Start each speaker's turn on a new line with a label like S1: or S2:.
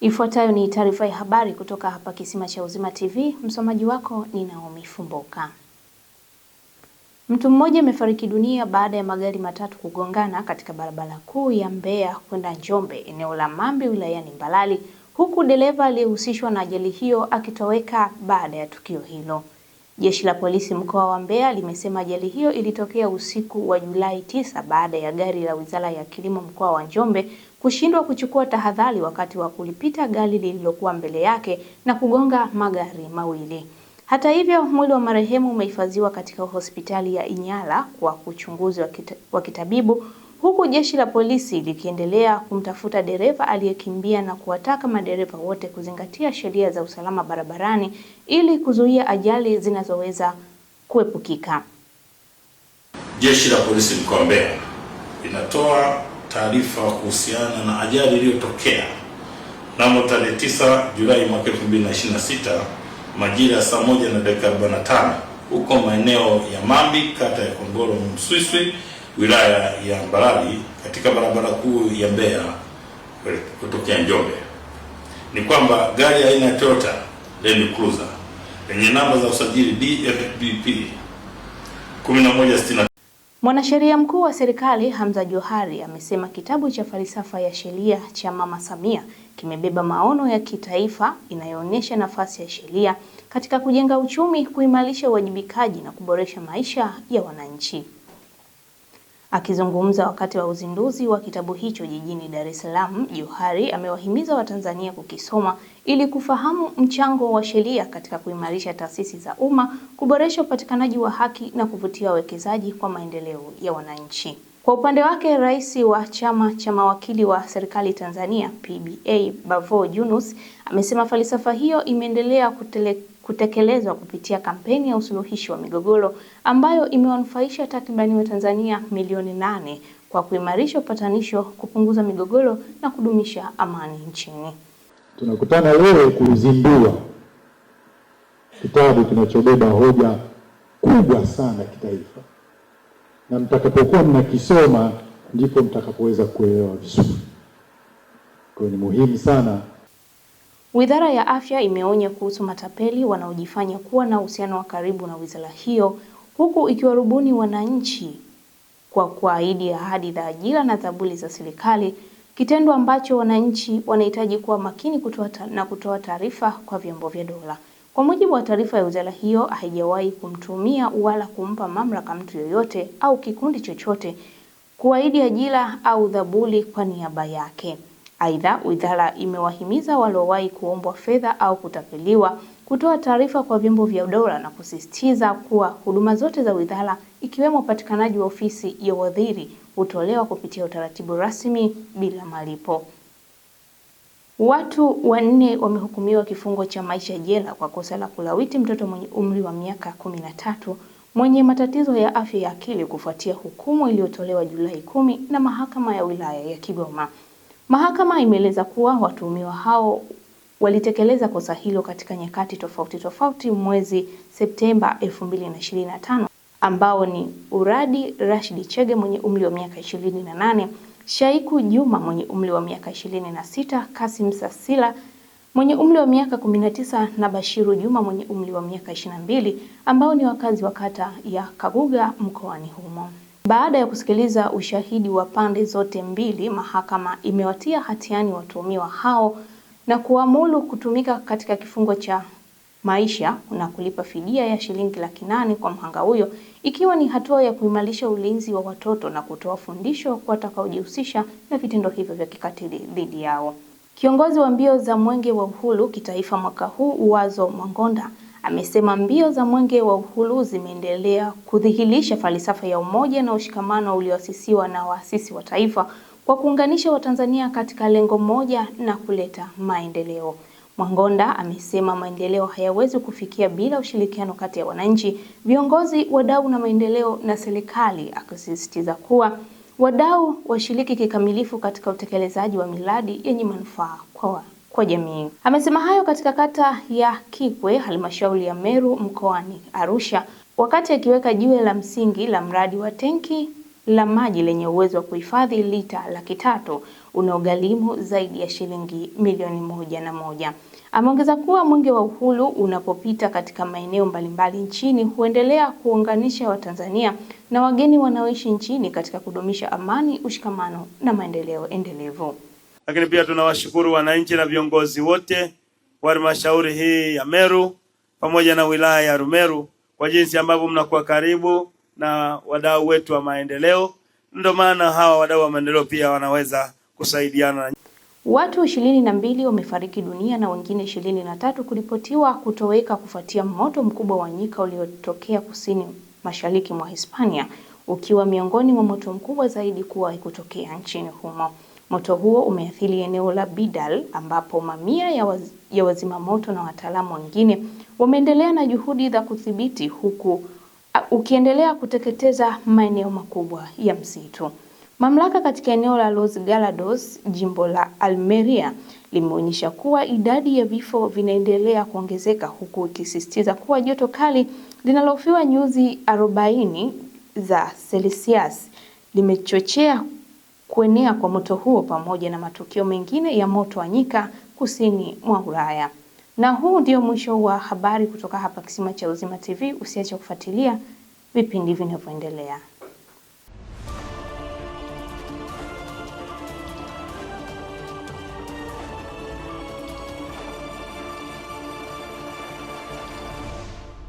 S1: Ifuatayo ni taarifa ya habari kutoka hapa Kisima cha Uzima TV. Msomaji wako ni Naomi Fumboka. Mtu mmoja amefariki dunia baada ya magari matatu kugongana katika barabara kuu ya Mbeya kwenda Njombe, eneo la Mambi wilayani Mbalali, huku dereva aliyehusishwa na ajali hiyo akitoweka baada ya tukio hilo. Jeshi la polisi mkoa wa Mbeya limesema ajali hiyo ilitokea usiku wa Julai 9 baada ya gari la Wizara ya Kilimo mkoa wa Njombe kushindwa kuchukua tahadhari wakati wa kulipita gari lililokuwa mbele yake na kugonga magari mawili. Hata hivyo, mwili wa marehemu umehifadhiwa katika hospitali ya Inyala kwa uchunguzi wa kitabibu, huku jeshi la polisi likiendelea kumtafuta dereva aliyekimbia na kuwataka madereva wote kuzingatia sheria za usalama barabarani ili kuzuia ajali zinazoweza kuepukika.
S2: Jeshi la polisi mkoa wa Mbeya linatoa taarifa kuhusiana na ajali iliyotokea mnamo tarehe 9 Julai mwaka 2026 majira ya saa 1:45 huko maeneo ya Mambi, kata ya Kongoro Mswiswi, wilaya ya Mbalali, katika barabara kuu ya Mbeya kutokea Njombe. Ni kwamba gari aina ya Toyota Land Cruiser lenye namba za usajili DFBP 1160.
S1: Mwanasheria mkuu wa serikali Hamza Johari amesema kitabu cha falsafa ya sheria cha Mama Samia kimebeba maono ya kitaifa inayoonyesha nafasi ya sheria katika kujenga uchumi, kuimarisha uwajibikaji na kuboresha maisha ya wananchi. Akizungumza wakati wa uzinduzi wa kitabu hicho jijini Dar es Salaam, Johari amewahimiza Watanzania kukisoma ili kufahamu mchango wa sheria katika kuimarisha taasisi za umma, kuboresha upatikanaji wa haki na kuvutia wawekezaji kwa maendeleo ya wananchi. Kwa upande wake, Rais wa Chama cha Mawakili wa Serikali Tanzania PBA Bavo Yunus amesema falsafa hiyo imeendelea kutekelezwa kupitia kampeni ya usuluhishi wa migogoro ambayo imewanufaisha takribani Watanzania milioni 8 kwa kuimarisha upatanisho, kupunguza migogoro na kudumisha amani nchini.
S3: Tunakutana leo kuzindua kitabu kinachobeba hoja kubwa sana kitaifa, na mtakapokuwa mnakisoma ndipo mtakapoweza kuelewa vizuri. Kwa hiyo ni muhimu sana.
S1: Wizara ya Afya imeonya kuhusu matapeli wanaojifanya kuwa na uhusiano wa karibu na wizara hiyo, huku ikiwarubuni wananchi kwa kuahidi ahadi za ajira na zabuni za serikali, kitendo ambacho wananchi wanahitaji kuwa makini kutoa taarifa kwa vyombo vya dola. Kwa mujibu wa taarifa ya wizara hiyo, haijawahi kumtumia wala kumpa mamlaka mtu yoyote au kikundi chochote kuahidi ajira au zabuni kwa niaba yake. Aidha, wizara imewahimiza waliowahi kuombwa fedha au kutapeliwa kutoa taarifa kwa vyombo vya dola na kusisitiza kuwa huduma zote za wizara ikiwemo upatikanaji wa ofisi ya waziri hutolewa kupitia utaratibu rasmi bila malipo. Watu 4 wamehukumiwa kifungo cha maisha jela kwa kosa la kulawiti mtoto mwenye umri wa miaka 13 mwenye matatizo ya afya ya akili kufuatia hukumu iliyotolewa Julai 10 na mahakama ya wilaya ya Kigoma. Mahakama imeeleza kuwa watuhumiwa hao walitekeleza kosa hilo katika nyakati tofauti mwezi Septemba 2025, ambao ni Uradi Rashid Chege mwenye umri wa miaka 28, Shaiku Juma mwenye umri wa miaka 26, Kasim Sasila mwenye umri wa miaka 19 na Bashiru Juma mwenye umri wa miaka 22, ambao ni wakazi wa kata ya Kaguga mkoani humo. Baada ya kusikiliza ushahidi wa pande zote mbili, mahakama imewatia hatiani watuhumiwa hao na kuamuru kutumika katika kifungo cha maisha na kulipa fidia ya shilingi 800,000 kwa mhanga huyo, ikiwa ni hatua ya kuimarisha ulinzi wa watoto na kutoa fundisho kwa watakaojihusisha na vitendo hivyo vya kikatili dhidi yao. Kiongozi wa mbio za Mwenge wa Uhuru kitaifa mwaka huu, Uwazo Mwangonda, amesema mbio za Mwenge wa Uhuru zimeendelea kudhihirisha falsafa ya umoja na ushikamano ulioasisiwa na waasisi wa taifa kwa kuunganisha Watanzania katika lengo moja na kuleta maendeleo. Mwangonda amesema maendeleo hayawezi kufikia bila ushirikiano kati ya wananchi, viongozi, wadau na maendeleo na serikali, akisisitiza kuwa wadau washiriki kikamilifu katika utekelezaji wa miradi yenye manufaa kwa jamii. Amesema hayo katika kata ya Kikwe, halmashauri ya Meru mkoani Arusha, wakati akiweka jiwe la msingi la mradi wa tenki la maji lenye uwezo wa kuhifadhi lita 300,000 unaogharimu zaidi ya shilingi milioni 101. Ameongeza kuwa Mwenge wa Uhuru unapopita katika maeneo mbalimbali nchini huendelea kuunganisha Watanzania na wageni wanaoishi nchini katika kudumisha amani, ushikamano na maendeleo endelevu.
S4: Lakini pia tunawashukuru wananchi na viongozi wote wa halmashauri hii ya Meru pamoja na wilaya ya Rumeru kwa jinsi ambavyo mnakuwa karibu na wadau wetu wa maendeleo. Ndio maana hawa wadau wa maendeleo pia wanaweza kusaidiana.
S1: Watu 22 wamefariki dunia na wengine 23 kuripotiwa kutoweka kufuatia moto mkubwa wa nyika uliotokea kusini mashariki mwa Hispania, ukiwa miongoni mwa moto mkubwa zaidi kuwahi kutokea nchini humo. Moto huo umeathiri eneo la Bidal ambapo mamia ya wazima moto na wataalamu wengine wameendelea na juhudi za kudhibiti, huku ukiendelea kuteketeza maeneo makubwa ya msitu. Mamlaka katika eneo la Los Gallardos, jimbo la Almeria, limeonyesha kuwa idadi ya vifo vinaendelea kuongezeka, huku ikisisitiza kuwa joto kali linalofiwa nyuzi 40 za Celsius limechochea kuenea kwa moto huo pamoja na matukio mengine ya moto wa nyika kusini mwa Ulaya. Na huu ndio mwisho wa habari kutoka hapa Kisima cha Uzima TV. Usiache kufuatilia vipindi vinavyoendelea.